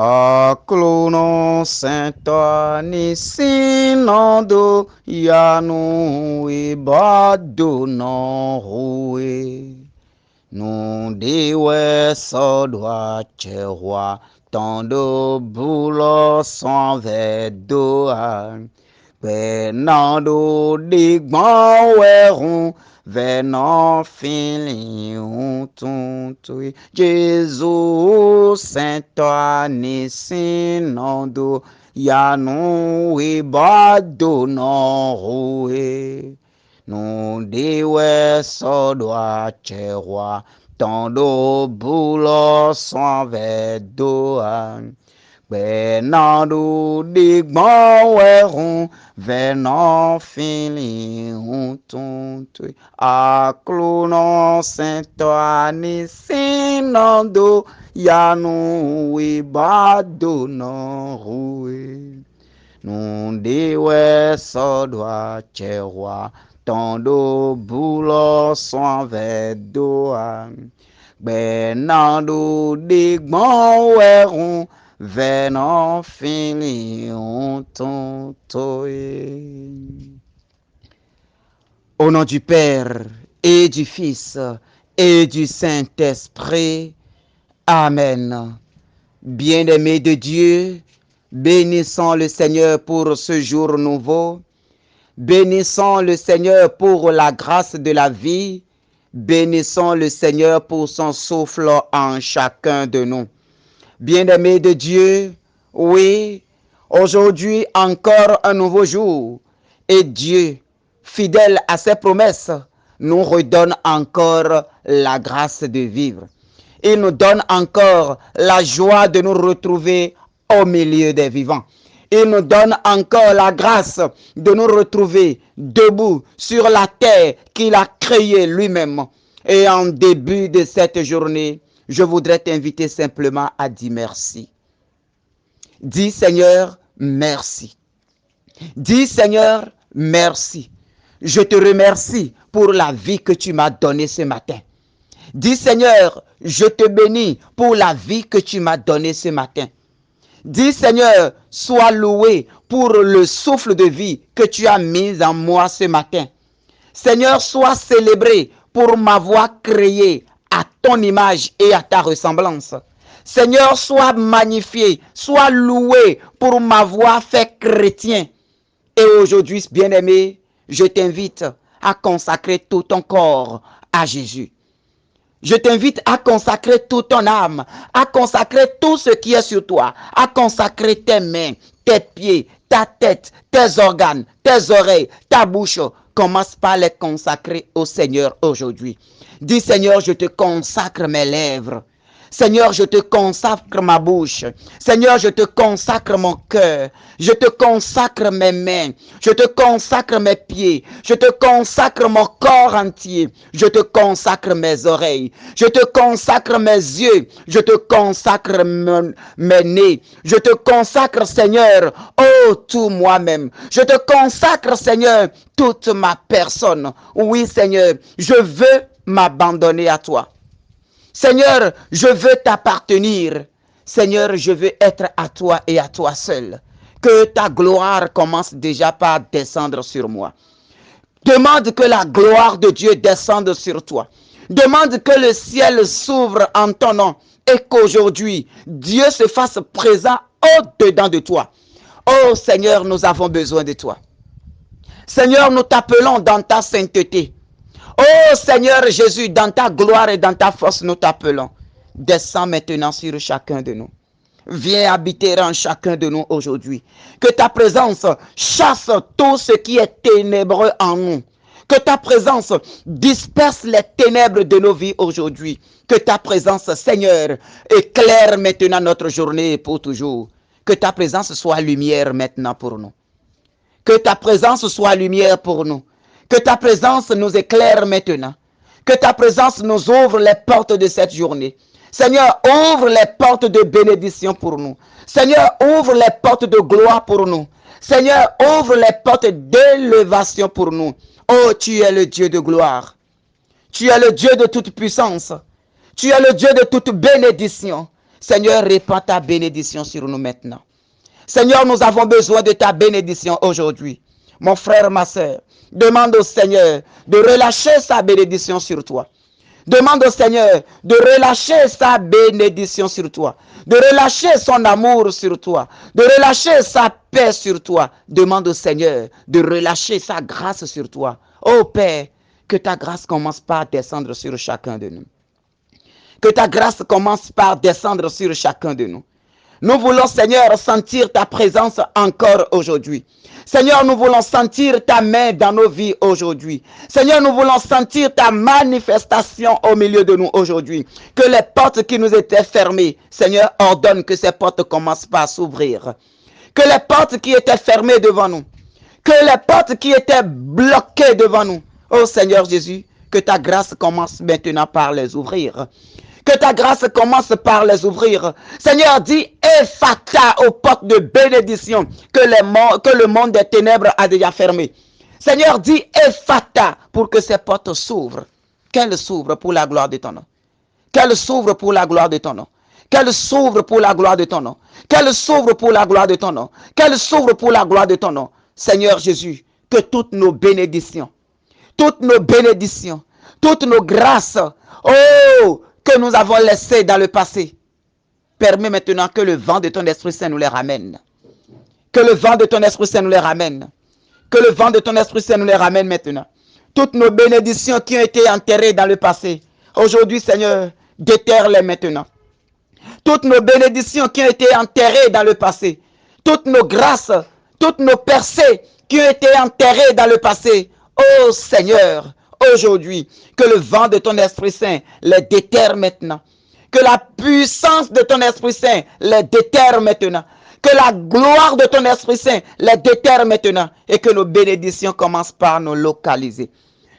Aklono Saint-Ani Sinando Yanu Ibado no Rue. Nous diwe sodwa chewa tando bulo sans vedoa. Benando digban werun venant fili tuntui. Jésus Saint-Ani sinando yanu ibado no rue. Nous diwe sodwa chewa tando bulo sans vedoa. Benando digban werun venant fili tuntui. Aklono Saint-Ani sinando yanu ibado no rue. Nous diwe sodwa chewa tando bulo sans vedoa. Benando digban werun venant fili tuntui. Au nom du Père et du Fils et du Saint-Esprit. Amen. Bien-aimés de Dieu, bénissons le Seigneur pour ce jour nouveau. Bénissons le Seigneur pour la grâce de la vie. Bénissons le Seigneur pour son souffle en chacun de nous. Bien-aimés de Dieu, oui, aujourd'hui encore un nouveau jour. Et Dieu, fidèle à ses promesses, nous redonne encore la grâce de vivre. Il nous donne encore la joie de nous retrouver au milieu des vivants. Il nous donne encore la grâce de nous retrouver debout sur la terre qu'il a créée lui-même. Et en début de cette journée, je voudrais t'inviter simplement à dire merci. Dis Seigneur, merci. Dis Seigneur, merci. Je te remercie pour la vie que tu m'as donnée ce matin. Dis Seigneur, je te bénis pour la vie que tu m'as donnée ce matin. Dis Seigneur, sois loué pour le souffle de vie que tu as mis en moi ce matin. Seigneur, sois célébré pour m'avoir créé à ton image et à ta ressemblance. Seigneur, sois magnifié, sois loué pour m'avoir fait chrétien. Et aujourd'hui, bien-aimé, je t'invite à consacrer tout ton corps à Jésus. Je t'invite à consacrer toute ton âme, à consacrer tout ce qui est sur toi, à consacrer tes mains, tes pieds, ta tête, tes organes, tes oreilles, ta bouche. Commence par les consacrer au Seigneur aujourd'hui. Dis Seigneur, je te consacre mes lèvres. Seigneur, je te consacre ma bouche. Seigneur, je te consacre mon cœur. Je te consacre mes mains. Je te consacre mes pieds. Je te consacre mon corps entier. Je te consacre mes oreilles. Je te consacre mes yeux. Je te consacre mes nez. Je te consacre, Seigneur, oh, tout moi-même. Je te consacre, Seigneur, toute ma personne. Oui, Seigneur, je veux m'abandonner à toi. Seigneur, je veux t'appartenir. Seigneur, je veux être à toi et à toi seul. Que ta gloire commence déjà par descendre sur moi. Demande que la gloire de Dieu descende sur toi. Demande que le ciel s'ouvre en ton nom et qu'aujourd'hui, Dieu se fasse présent au-dedans de toi. Oh Seigneur, nous avons besoin de toi. Seigneur, nous t'appelons dans ta sainteté. Oh Seigneur Jésus, dans ta gloire et dans ta force, nous t'appelons. Descends maintenant sur chacun de nous. Viens habiter en chacun de nous aujourd'hui. Que ta présence chasse tout ce qui est ténébreux en nous. Que ta présence disperse les ténèbres de nos vies aujourd'hui. Que ta présence, Seigneur, éclaire maintenant notre journée pour toujours. Que ta présence soit lumière maintenant pour nous. Que ta présence soit lumière pour nous. Que ta présence nous éclaire maintenant. Que ta présence nous ouvre les portes de cette journée. Seigneur, ouvre les portes de bénédiction pour nous. Seigneur, ouvre les portes de gloire pour nous. Seigneur, ouvre les portes d'élévation pour nous. Oh, tu es le Dieu de gloire. Tu es le Dieu de toute puissance. Tu es le Dieu de toute bénédiction. Seigneur, répands ta bénédiction sur nous maintenant. Seigneur, nous avons besoin de ta bénédiction aujourd'hui. Mon frère, ma soeur, demande au Seigneur de relâcher sa bénédiction sur toi. Demande au Seigneur de relâcher sa bénédiction sur toi, de relâcher son amour sur toi, de relâcher sa paix sur toi. Demande au Seigneur de relâcher sa grâce sur toi. Oh Père, que ta grâce commence par descendre sur chacun de nous. Que ta grâce commence par descendre sur chacun de nous. Nous voulons, Seigneur, sentir ta présence encore aujourd'hui. Seigneur, nous voulons sentir ta main dans nos vies aujourd'hui. Seigneur, nous voulons sentir ta manifestation au milieu de nous aujourd'hui. Que les portes qui nous étaient fermées, Seigneur, ordonne que ces portes commencent par s'ouvrir. Que les portes qui étaient fermées devant nous, que les portes qui étaient bloquées devant nous, oh Seigneur Jésus, que ta grâce commence maintenant par les ouvrir. Que ta grâce commence par les ouvrir. Seigneur, dis Ephata aux portes de bénédiction que le monde des ténèbres a déjà fermées. Seigneur, dis Ephata pour que ces portes s'ouvrent. Qu'elles s'ouvrent pour la gloire de ton nom. Qu'elles s'ouvrent pour la gloire de ton nom. Qu'elles s'ouvrent pour la gloire de ton nom. Qu'elles s'ouvrent pour la gloire de ton nom. Qu'elles s'ouvrent pour la gloire de ton nom. Seigneur Jésus, que toutes nos bénédictions, toutes nos grâces, oh, que nous avons laissées dans le passé, permets maintenant que le vent de ton Esprit Saint nous les ramène. Que le vent de ton Esprit Saint nous les ramène. Que le vent de ton Esprit Saint nous les ramène maintenant. Toutes nos bénédictions qui ont été enterrées dans le passé, aujourd'hui, Seigneur, déterre-les maintenant. Toutes nos bénédictions qui ont été enterrées dans le passé, toutes nos grâces, toutes nos percées qui ont été enterrées dans le passé, oh Seigneur, aujourd'hui, que le vent de ton Esprit Saint les déterre maintenant. Que la puissance de ton Esprit Saint les déterre maintenant. Que la gloire de ton Esprit Saint les déterre maintenant. Et que nos bénédictions commencent par nous localiser.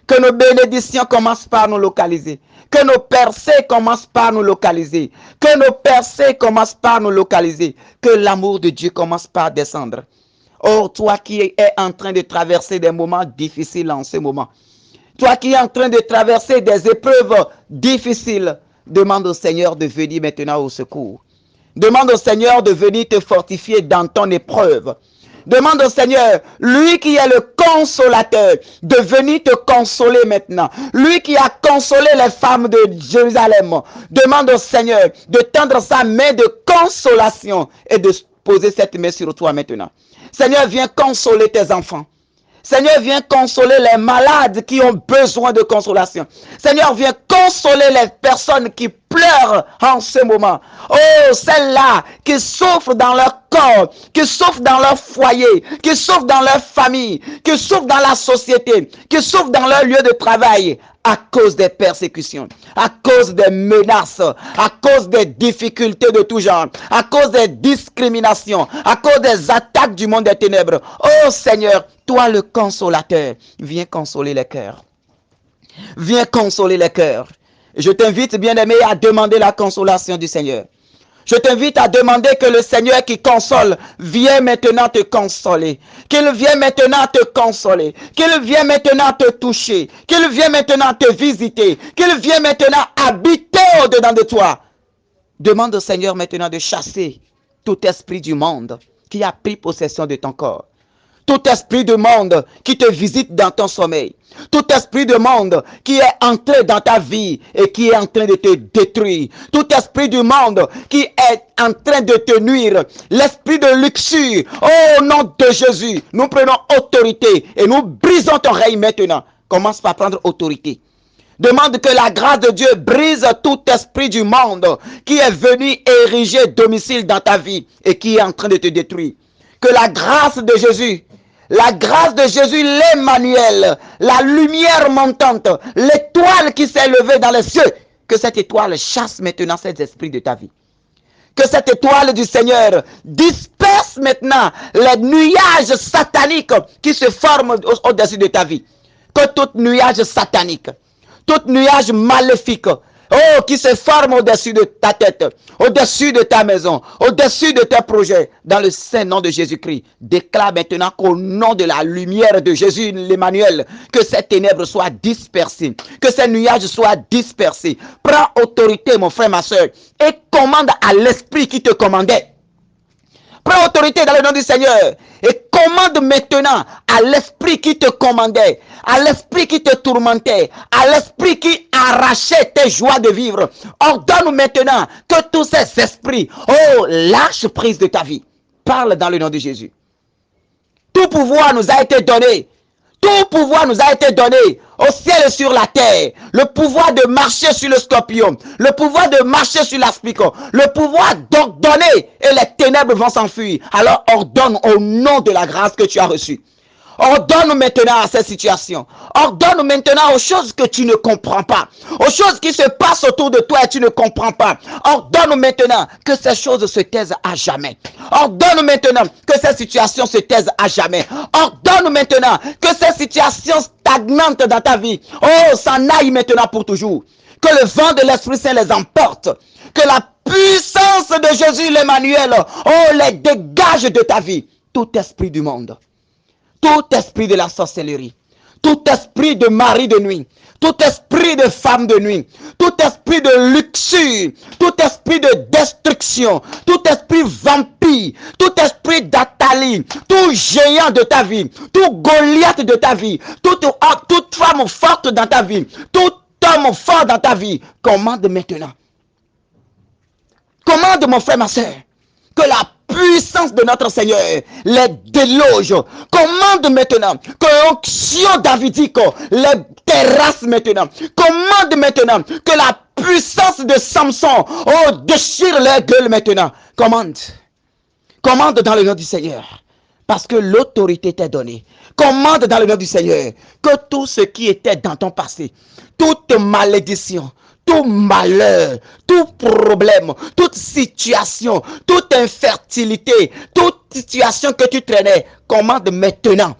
Que nos bénédictions commencent par nous localiser. Que nos percées commencent par nous localiser. Que nos percées commencent par nous localiser. Que l'amour de Dieu commence par descendre. Oh, toi qui es en train de traverser des moments difficiles en ce moment. Toi qui es en train de traverser des épreuves difficiles, demande au Seigneur de venir maintenant au secours. Demande au Seigneur de venir te fortifier dans ton épreuve. Demande au Seigneur, lui qui est le consolateur, de venir te consoler maintenant. Lui qui a consolé les femmes de Jérusalem. Demande au Seigneur de tendre sa main de consolation et de poser cette main sur toi maintenant. Seigneur, viens consoler tes enfants. Seigneur, viens consoler les malades qui ont besoin de consolation. Seigneur, viens consoler les personnes qui pleurent en ce moment. Oh, celles-là qui souffrent dans leur corps, qui souffrent dans leur foyer, qui souffrent dans leur famille, qui souffrent dans la société, qui souffrent dans leur lieu de travail à cause des persécutions, à cause des menaces, à cause des difficultés de tout genre, à cause des discriminations, à cause des attaques du monde des ténèbres. Oh Seigneur, toi le consolateur, viens consoler les cœurs. Viens consoler les cœurs. Je t'invite, bien-aimé, à demander la consolation du Seigneur. Je t'invite à demander que le Seigneur qui console vienne maintenant te consoler. Qu'il vienne maintenant te consoler. Qu'il vienne maintenant te toucher. Qu'il vienne maintenant te visiter. Qu'il vienne maintenant habiter au-dedans de toi. Demande au Seigneur maintenant de chasser tout esprit du monde qui a pris possession de ton corps. Tout esprit du monde qui te visite dans ton sommeil. Tout esprit du monde qui est entré dans ta vie et qui est en train de te détruire. Tout esprit du monde qui est en train de te nuire. L'esprit de luxure. Oh, au nom de Jésus, nous prenons autorité et nous brisons ton règne maintenant. Commence par prendre autorité. Demande que la grâce de Dieu brise tout esprit du monde qui est venu ériger domicile dans ta vie et qui est en train de te détruire. Que la grâce de Jésus, l'Emmanuel, la lumière montante, l'étoile qui s'est levée dans les cieux, que cette étoile chasse maintenant ces esprits de ta vie. Que cette étoile du Seigneur disperse maintenant les nuages sataniques qui se forment au-dessus de ta vie. Que tout nuage satanique, tout nuage maléfique, Oh, qui se forme au-dessus de ta tête, au-dessus de ta maison, au-dessus de tes projets, dans le saint nom de Jésus-Christ. Déclare maintenant qu'au nom de la lumière de Jésus, l'Emmanuel, que ces ténèbres soient dispersées, que ces nuages soient dispersés. Prends autorité, mon frère, ma soeur, et commande à l'esprit qui te commandait. Prends autorité dans le nom du Seigneur et commande maintenant à l'esprit qui te commandait, à l'esprit qui te tourmentait, à l'esprit qui arrachait tes joies de vivre. Ordonne maintenant que tous ces esprits, oh, lâche prise de ta vie. Parle dans le nom de Jésus. Tout pouvoir nous a été donné. Tout pouvoir nous a été donné au ciel et sur la terre. Le pouvoir de marcher sur le scorpion. Le pouvoir de marcher sur l'aspicot. Le pouvoir d'ordonner et les ténèbres vont s'enfuir. Alors ordonne au nom de la grâce que tu as reçue. Ordonne maintenant à cette situation. Ordonne maintenant aux choses que tu ne comprends pas. Aux choses qui se passent autour de toi et tu ne comprends pas. Ordonne maintenant que ces choses se taisent à jamais. Ordonne maintenant que ces situations se taisent à jamais. Ordonne maintenant que ces situations stagnantes dans ta vie, oh, s'en aillent maintenant pour toujours. Que le vent de l'Esprit Saint les emporte. Que la puissance de Jésus l'Emmanuel, oh, les dégage de ta vie. Tout esprit du monde. Tout esprit de la sorcellerie, tout esprit de mari de nuit, tout esprit de femme de nuit, tout esprit de luxure, tout esprit de destruction, tout esprit vampire, tout esprit d'Athalie, tout géant de ta vie, tout Goliath de ta vie, toute femme forte dans ta vie, tout homme fort dans ta vie, commande maintenant. Commande, mon frère, ma soeur, que la puissance de notre Seigneur les déloge. Commande maintenant que l'onction davidique les terrasse maintenant. Commande maintenant que la puissance de Samson, oh, déchire leur gueule maintenant. Commande. Commande dans le nom du Seigneur. Parce que l'autorité t'est donnée. Commande dans le nom du Seigneur que tout ce qui était dans ton passé, toute malédiction, tout malheur, tout problème, toute situation, toute infertilité, toute situation que tu traînais, commande maintenant.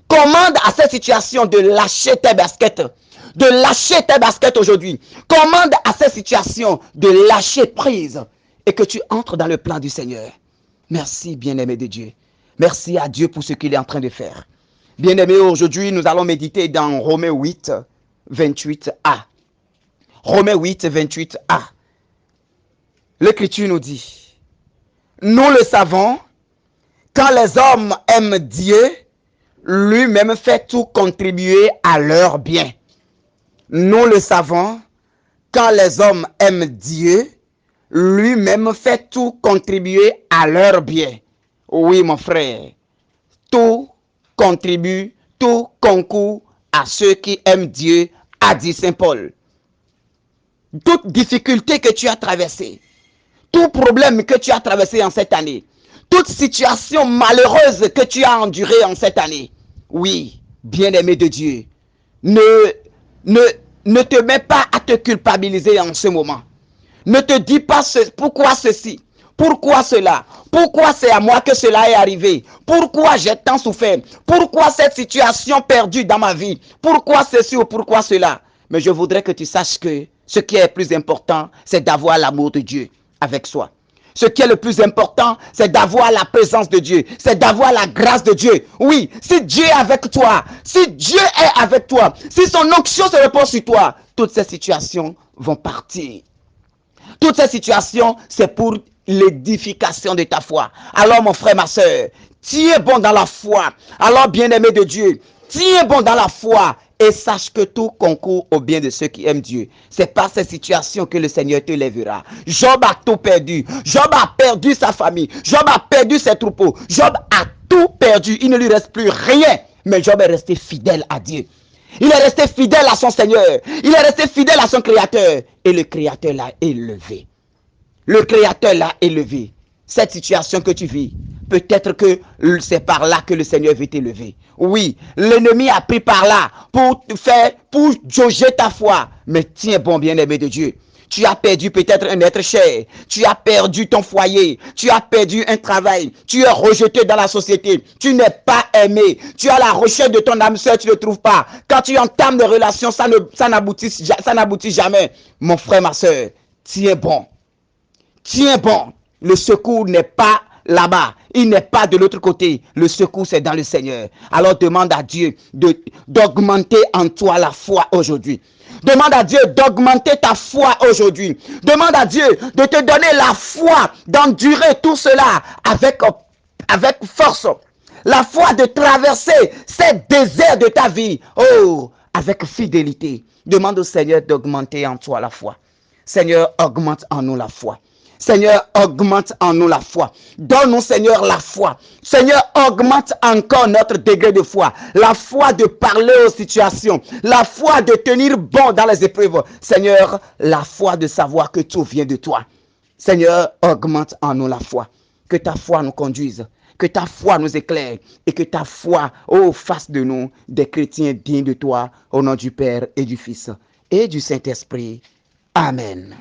Commande à cette situation de lâcher tes baskets. De lâcher tes baskets aujourd'hui. Commande à cette situation de lâcher prise. Et que tu entres dans le plan du Seigneur. Merci, bien-aimé de Dieu. Merci à Dieu pour ce qu'il est en train de faire. Bien-aimé, aujourd'hui, nous allons méditer dans Romains 8, 28a. Romains 8, 28a. L'Écriture nous dit, nous le savons, quand les hommes aiment Dieu, lui-même fait tout contribuer à leur bien. Nous le savons, quand les hommes aiment Dieu, lui-même fait tout contribuer à leur bien. Oui, mon frère, tout contribue, tout concourt à ceux qui aiment Dieu, a dit Saint Paul. Toute difficulté que tu as traversée, tout problème que tu as traversé en cette année, toute situation malheureuse que tu as endurée en cette année, oui, bien-aimé de Dieu, ne te mets pas à te culpabiliser en ce moment. Ne te dis pas pourquoi ceci, pourquoi cela, pourquoi c'est à moi que cela est arrivé, pourquoi j'ai tant souffert, pourquoi cette situation perdue dans ma vie, pourquoi ceci ou pourquoi cela. Mais je voudrais que tu saches que ce qui est le plus important, c'est d'avoir l'amour de Dieu avec soi. Ce qui est le plus important, c'est d'avoir la présence de Dieu. C'est d'avoir la grâce de Dieu. Oui, si Dieu est avec toi, si Dieu est avec toi, si son onction se repose sur toi, toutes ces situations vont partir. Toutes ces situations, c'est pour l'édification de ta foi. Alors, mon frère, ma soeur, tiens bon dans la foi. Alors, bien-aimé de Dieu, tiens bon dans la foi. Et sache que tout concourt au bien de ceux qui aiment Dieu. C'est par ces situations que le Seigneur te lèvera. Job a tout perdu. Job a perdu sa famille. Job a perdu ses troupeaux. Job a tout perdu. Il ne lui reste plus rien. Mais Job est resté fidèle à Dieu. Il est resté fidèle à son Seigneur. Il est resté fidèle à son Créateur. Et le Créateur l'a élevé. Le Créateur l'a élevé. Cette situation que tu vis, peut-être que c'est par là que le Seigneur veut t'élever. Oui, l'ennemi a pris par là pour jauger ta foi. Mais tiens bon, bien-aimé de Dieu. Tu as perdu peut-être un être cher. Tu as perdu ton foyer. Tu as perdu un travail. Tu es rejeté dans la société. Tu n'es pas aimé. Tu as la recherche de ton âme sœur, tu ne le trouves pas. Quand tu entames des relations, ça n'aboutit jamais. Mon frère, ma sœur, tiens bon. Tiens bon. Le secours n'est pas là-bas. Il n'est pas de l'autre côté. Le secours, c'est dans le Seigneur. Alors demande à Dieu d'augmenter en toi la foi aujourd'hui. Demande à Dieu d'augmenter ta foi aujourd'hui. Demande à Dieu de te donner la foi d'endurer tout cela avec force. La foi de traverser ces déserts de ta vie. Oh, avec fidélité. Demande au Seigneur d'augmenter en toi la foi. Seigneur, augmente en nous la foi. Seigneur, augmente en nous la foi. Donne-nous, Seigneur, la foi. Seigneur, augmente encore notre degré de foi. La foi de parler aux situations. La foi de tenir bon dans les épreuves. Seigneur, la foi de savoir que tout vient de toi. Seigneur, augmente en nous la foi. Que ta foi nous conduise. Que ta foi nous éclaire. Et que ta foi, fasse de nous des chrétiens dignes de toi. Au nom du Père et du Fils et du Saint-Esprit. Amen.